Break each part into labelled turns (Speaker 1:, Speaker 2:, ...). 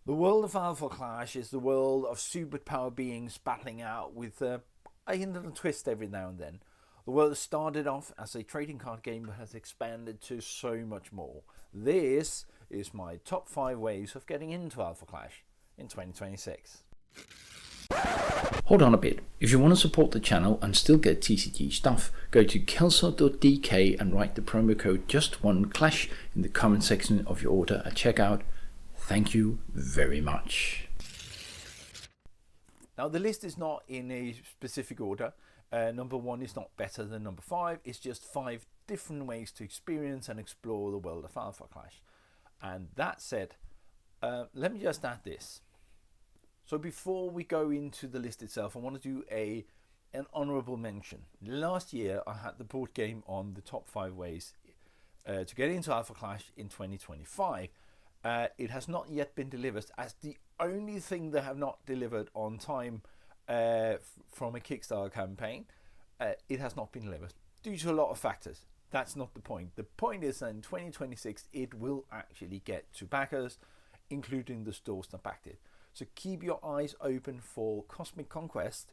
Speaker 1: The world of Alpha Clash is the world of superpower beings battling out with a hint and a twist every now and then. The world started off as a trading card game but has expanded to so much more. This is my top 5 ways of getting into Alpha Clash in 2026.
Speaker 2: Hold on a bit. If you want to support the channel and still get TCG stuff, go to kelso.dk and write the promo code JUST1CLASH in the comment section of your order at checkout. Thank you very much.
Speaker 1: Now the list is not in a specific order. Number 1 is not better than number 5. It's just 5 different ways to experience and explore the world of Alpha Clash. And that said, let me just add this. So before we go into the list itself, I want to do an honourable mention. Last year I had the board game on the top 5 ways to get into Alpha Clash in 2025. It has not yet been delivered, as the only thing they have not delivered on time from a Kickstarter campaign. It has not been delivered due to a lot of factors. That's not the point. The point is that in 2026 it will actually get to backers, including the stores that backed it. So keep your eyes open for Cosmic Conquest,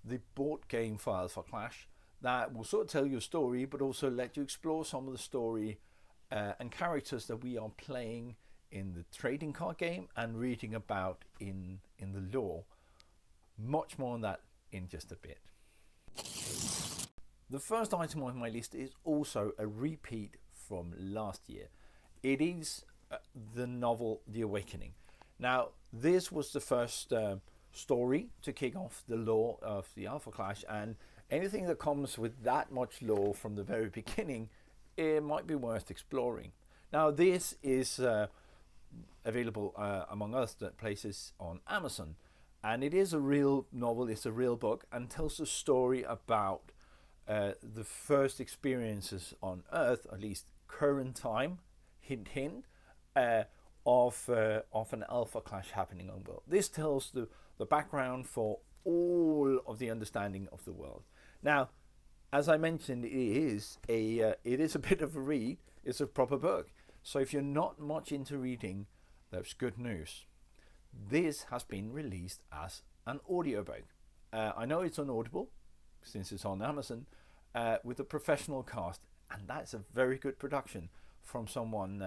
Speaker 1: the board game for Alpha Clash, that will sort of tell your story, but also let you explore some of the story and characters that we are playing in the trading card game and reading about in the lore. Much more on that in just a bit. The first item on my list is also a repeat from last year. It is the novel The Awakening. Now, this was the first story to kick off the lore of the Alpha Clash, and anything that comes with that much lore from the very beginning, it might be worth exploring. Now, this is available among other places on Amazon, and it is a real novel. It's a real book and tells the story about the first experiences on Earth, at least current time, hint hint, of an Alpha Clash happening on world. This tells the background for all of the understanding of the world. Now, as I mentioned, it is a bit of a read. It's a proper book. So if you're not much into reading, that's good news. This has been released as an audiobook. I know it's on Audible, since it's on Amazon, with a professional cast, and that's a very good production from someone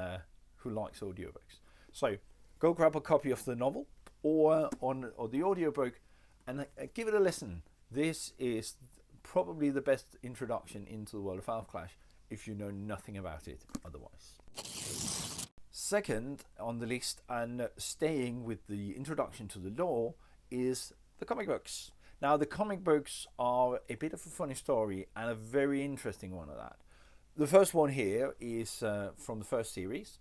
Speaker 1: who likes audiobooks. So go grab a copy of the novel or the audiobook and give it a listen. This is probably the best introduction into the world of Alpha Clash if you know nothing about it otherwise. Second on the list, and staying with the introduction to the lore, is the comic books. Now, the comic books are a bit of a funny story and a very interesting one at that. The first one here is from the first series,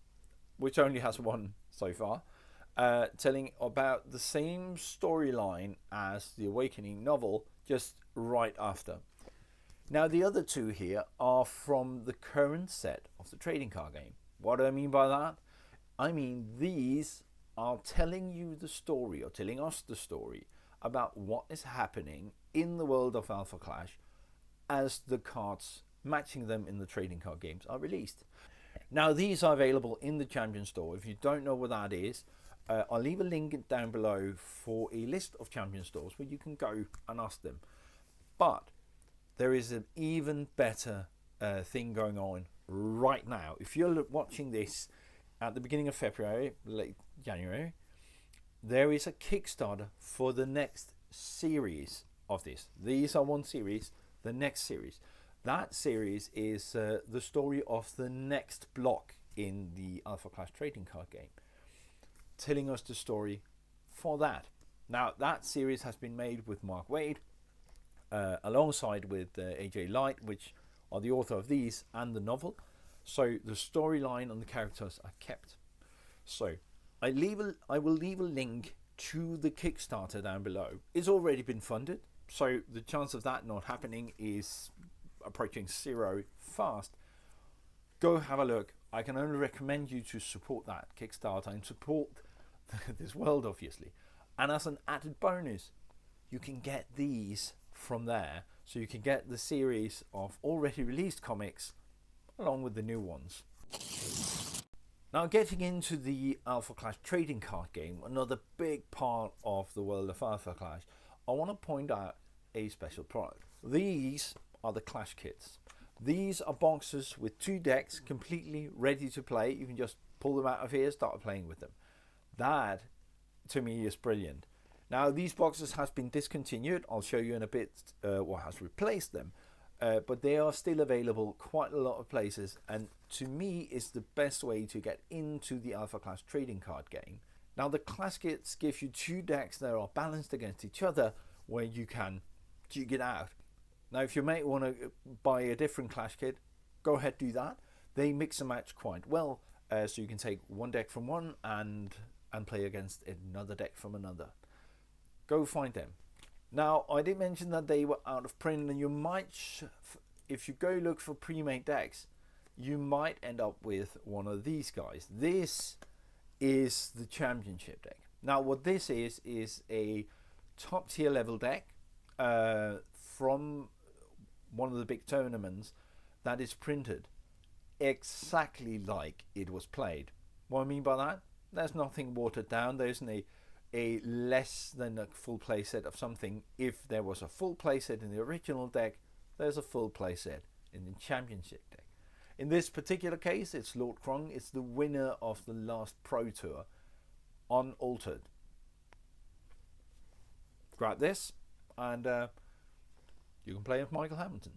Speaker 1: which only has one so far, telling about the same storyline as the Awakening novel, just right after. Now, the other 2 here are from the current set of the trading card game. What do I mean by that? I mean, these are telling you the story, or telling us the story, about what is happening in the world of Alpha Clash as the cards matching them in the trading card games are released. Now, these are available in the Champion Store. If you don't know what that is, I'll leave a link down below for a list of Champion Stores where you can go and ask them. But there is an even better thing going on right now. If you're watching this at the beginning of February, late January, there is a Kickstarter for the next series of this. These are one series, the next series. That series is the story of the next block in the Alpha Clash trading card game, telling us the story for that. Now, that series has been made with Mark Waid, alongside with AJ Light, which are the author of these and the novel. So the storyline and the characters are kept. So I will leave a link to the Kickstarter down below. It's already been funded, so the chance of that not happening is approaching 0 fast. Go have a look. I can only recommend you to support that Kickstarter and support this world, obviously. And as an added bonus, you can get these from there. So you can get the series of already released comics along with the new ones. Now, getting into the Alpha Clash trading card game, another big part of the world of Alpha Clash, I want to point out a special product. These are the Clash kits. These are boxes with 2 decks completely ready to play. You can just pull them out of here, start playing with them. That, to me, is brilliant. Now, these boxes have been discontinued. I'll show you in a bit what has replaced them. But they are still available quite a lot of places, and to me is the best way to get into the Alpha Clash trading card game. Now, the Clash kits give you 2 decks that are balanced against each other where you can duke it out. Now, if you may want to buy a different Clash kit, go ahead, do that. They mix and match quite well, so you can take one deck from one and play against another deck from another. Go find them. Now, I did mention that they were out of print, and you might, if you go look for pre-made decks, you might end up with one of these guys. This is the championship deck. Now, what this is a top tier level deck from one of the big tournaments that is printed exactly like it was played. What I mean by that, there's nothing watered down. There isn't a less than a full play set of something. If there was a full play set in the original deck, there's a full play set in the championship deck. In this particular case, it's Lord Krung. It's the winner of the last Pro Tour, unaltered. Grab this and you can play with Michael Hamilton.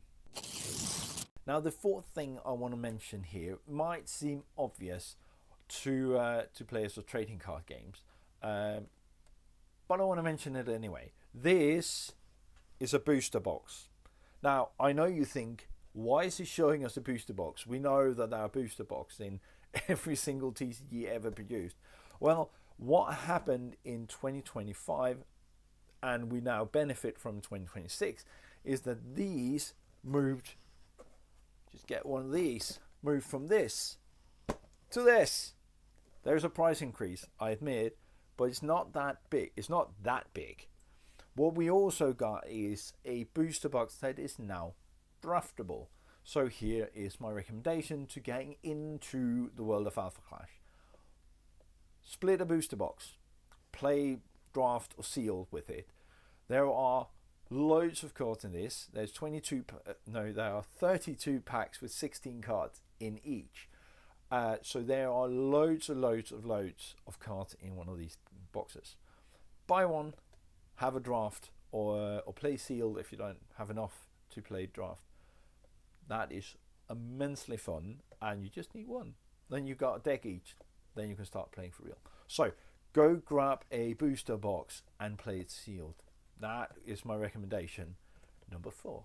Speaker 1: Now, the fourth thing I want to mention here might seem obvious to players of trading card games, but I want to mention it anyway. This is a booster box. Now, I know you think, why is he showing us a booster box? We know that there are booster boxes in every single TCG ever produced. Well, what happened in 2025, and we now benefit from 2026, is that these moved, just get one of these, moved from this to this. There's a price increase, I admit, but it's not that big. It's not that big. What we also got is a booster box that is now draftable. So here is my recommendation to getting into the world of Alpha Clash. Split a booster box. Play draft or sealed with it. There are loads of cards in this. There's there are 32 packs with 16 cards in each. So there are loads of cards in one of these boxes. Buy one, have a draft, or play sealed if you don't have enough to play draft. That is immensely fun, and you just need one. Then you've got a deck each. Then you can start playing for real. So go grab a booster box and play it sealed. That is my recommendation number 4.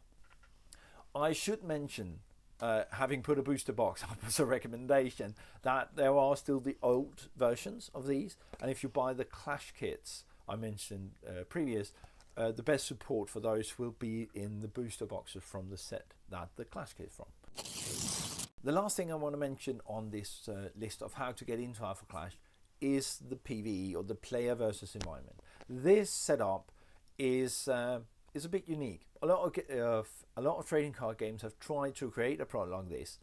Speaker 1: I should mention, having put a booster box up as a recommendation, that there are still the old versions of these, and if you buy the Clash kits I mentioned previous, the best support for those will be in the booster boxes from the set that the Clash kit is from. The last thing I want to mention on this list of how to get into Alpha Clash is the PvE, or the player versus environment. This setup is a bit unique. A lot of trading card games have tried to create a product like this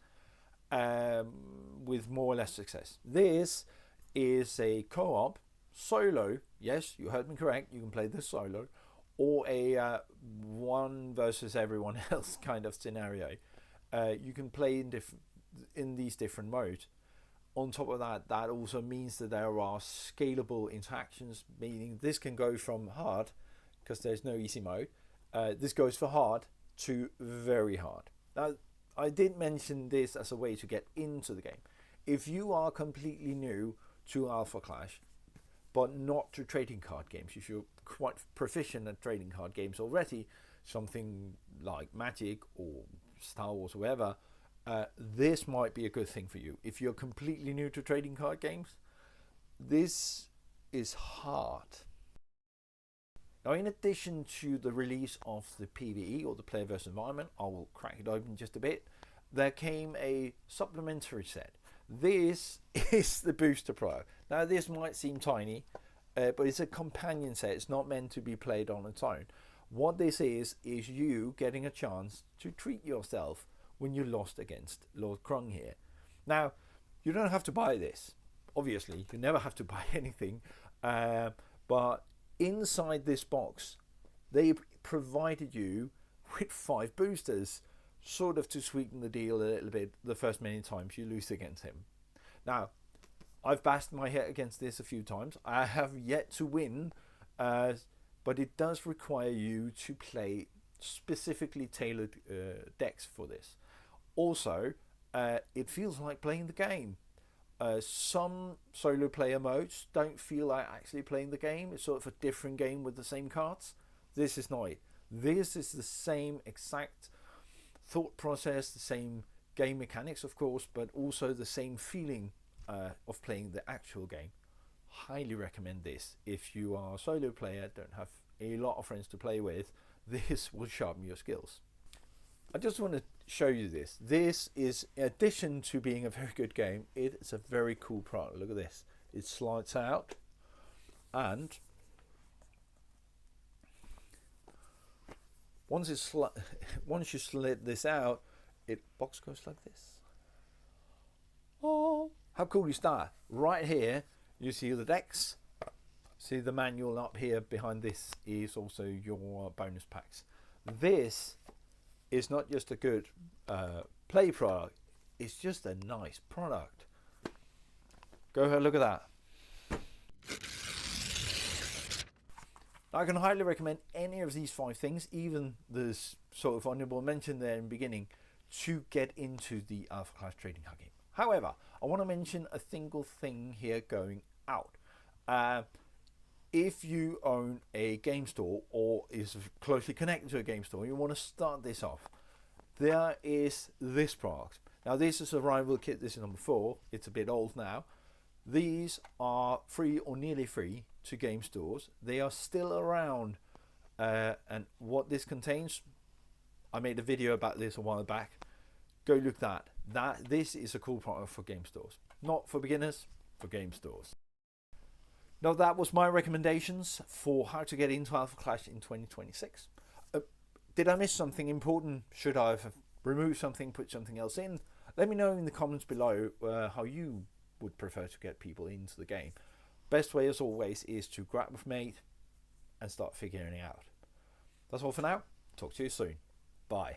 Speaker 1: with more or less success. This is a co-op solo. Yes, you heard me correct. You can play this solo, or a one versus everyone else kind of scenario. You can play in these different modes. On top of that, that also means that there are scalable interactions, meaning this can go from hard, because there's no easy mode. This goes for hard to very hard. Now, I did mention this as a way to get into the game. If you are completely new to Alpha Clash, but not to trading card games, if you're quite proficient at trading card games already, something like Magic or Star Wars or whatever, this might be a good thing for you. If you're completely new to trading card games, this is hard. Now, in addition to the release of the PvE, or the player versus environment, I will crack it open just a bit, there came a supplementary set. This is the Booster Pro. Now, this might seem tiny, but it's a companion set. It's not meant to be played on its own. What this is you getting a chance to treat yourself when you lost against Lord Krung here. Now, you don't have to buy this. obviously you never have to buy anything, but inside this box they provided you with 5 boosters, sort of to sweeten the deal a little bit the first many times you lose against him. Now, I've bashed my head against this a few times. I have yet to win, but it does require you to play specifically tailored decks for this. Also, it feels like playing the game. Some solo player modes don't feel like actually playing the game. It's sort of a different game with the same cards. This is not it. This is the same exact thought process, the same game mechanics, of course, but also the same feeling of playing the actual game. Highly recommend this. If you are a solo player, don't have a lot of friends to play with, this will sharpen your skills. I just want to show you this. This is, in addition to being a very good game, it's a very cool product. Look at this. It slides out, and once you slid this out, box goes like this. Oh, how cool is that? Right here, you see the decks. See the manual up here behind this is also your bonus packs. This is not just a good play product, it's just a nice product. Go ahead, look at that. I can highly recommend any of these 5 things, even the sort of honorable mention there in the beginning, to get into the Alpha Clash trading card game. However, I want to mention a single thing here going out. If you own a game store or is closely connected to a game store, you want to start this off, there is this product. Now this is a rival kit, this is number 4, it's a bit old now. These are free or nearly free to game stores. They are still around, and what this contains, I made a video about this a while back. Go look that. This is a cool product for game stores. Not for beginners, for game stores. Now that was my recommendations for how to get into Alpha Clash in 2026. Did I miss something important? Should I have removed something, put something else in? Let me know in the comments below how you would prefer to get people into the game. Best way as always is to grab with mate and start figuring it out. That's all for now. Talk to you soon. Bye.